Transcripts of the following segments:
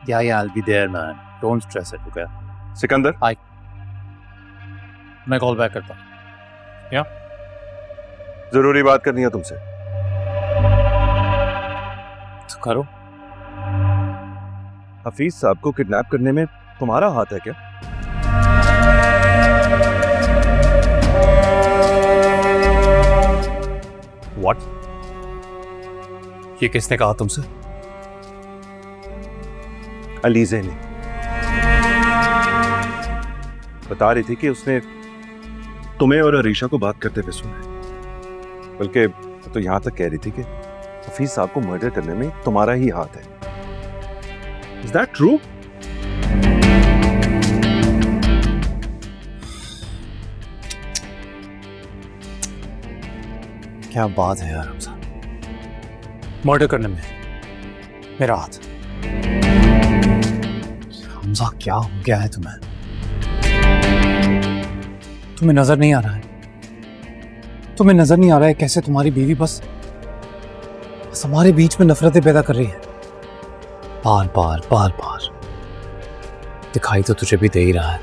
Yeah, I'll be there, man. Don't stress it, okay? Sikandar, मैं call back करता हूँ. जरूरी बात करनी है तुमसे. तो करो. हफीज साहब को किडनैप करने में तुम्हारा हाथ है क्या? What? ये किसने कहा तुमसे? अलीजे ने बता रही थी कि उसने तुम्हें और अरीशा को बात करते हुए सुना है. बल्कि तो यहां तक कह रही थी कि हफीज साहब को मर्डर करने में तुम्हारा ही हाथ है. Is that true? क्या बात है यार हमजा. मर्डर करने में मेरा हाथ. हमजा क्या हो गया है तुम्हें? तुम्हें नजर नहीं आ रहा है? तुम्हें नजर नहीं आ रहा है कैसे तुम्हारी बीवी बस हमारे बीच में नफरतें पैदा कर रही है. बार बार दिखाई तो तुझे भी दे ही रहा है.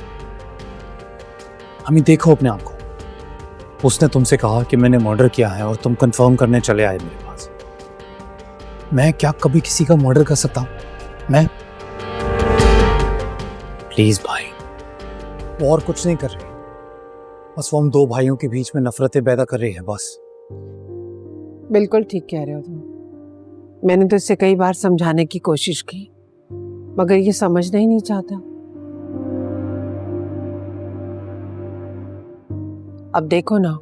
हमें देखो अपने आप को. उसने तुमसे कहा कि मैंने मर्डर किया है और तुम कंफर्म करने चले आए मेरे पास. मैं क्या कभी किसी का मर्डर कर सकता हूं? मैं प्लीज भाई, वो और कुछ नहीं कर रही. बस वो हम दो भाइयों के बीच में नफरतें पैदा कर रही है बस. बिल्कुल ठीक कह रहे हो तुम. मैंने तो इससे कई बार समझाने की कोशिश की मगर ये समझना ही नहीं चाहता. अब देखो ना,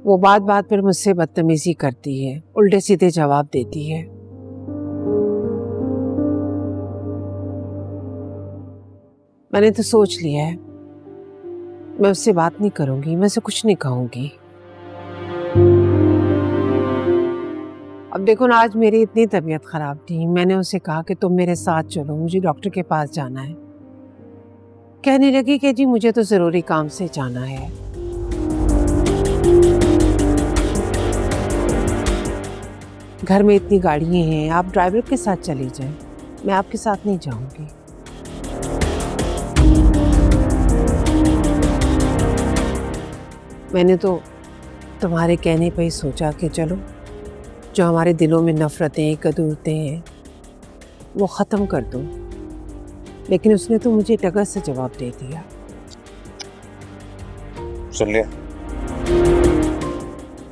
वो बात बात पर मुझसे बदतमीजी करती है, उल्टे सीधे जवाब देती है. मैंने तो सोच लिया है मैं उससे बात नहीं करूंगी, मैं उसे कुछ नहीं कहूंगी. अब देखो ना, आज मेरी इतनी तबीयत खराब थी, मैंने उसे कहा कि तुम मेरे साथ चलो, मुझे डॉक्टर के पास जाना है. कहने लगी कि जी मुझे तो जरूरी काम से जाना है. घर में इतनी गाड़ियां हैं, आप ड्राइवर के साथ चली जाएं, मैं आपके साथ नहीं जाऊंगी. मैंने तो तुम्हारे कहने पर ही सोचा कि चलो जो हमारे दिलों में नफरतें कदूरतें हैं वो ख़त्म कर दो. लेकिन उसने तो मुझे टगर से जवाब दे दिया. सुन लिया?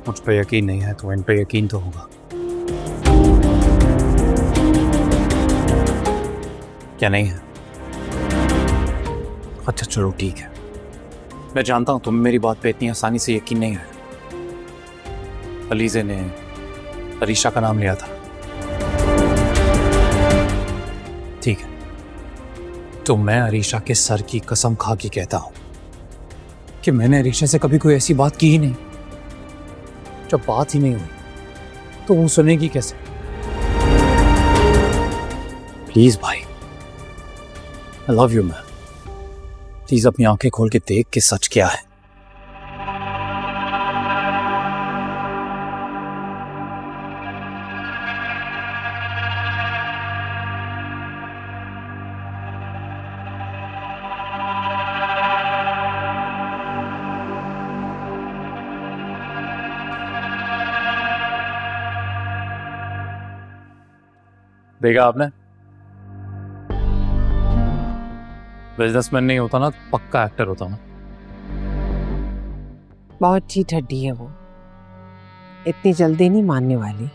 मुझ पर यकीन नहीं है तो इन पर यकीन तो होगा. क्या नहीं है? अच्छा चलो ठीक है. मैं जानता हूं तुम्हें मेरी बात पे इतनी आसानी से यकीन नहीं है. अलीजे ने अरीशा का नाम लिया था. ठीक है, तो मैं अरीशा के सर की कसम खा के कहता हूं कि मैंने अरीशा से कभी कोई ऐसी बात की ही नहीं. जब बात ही नहीं हुई तो वो सुनेगी कैसे? प्लीज भाई, I love you man. Please अपनी आंखें खोल के देख कि सच क्या है. देखा आपने, बिजनेसमैन नहीं होता ना, पक्का एक्टर होता ना. बहुत ठीक हड्डी है वो, इतनी जल्दी नहीं मानने वाली.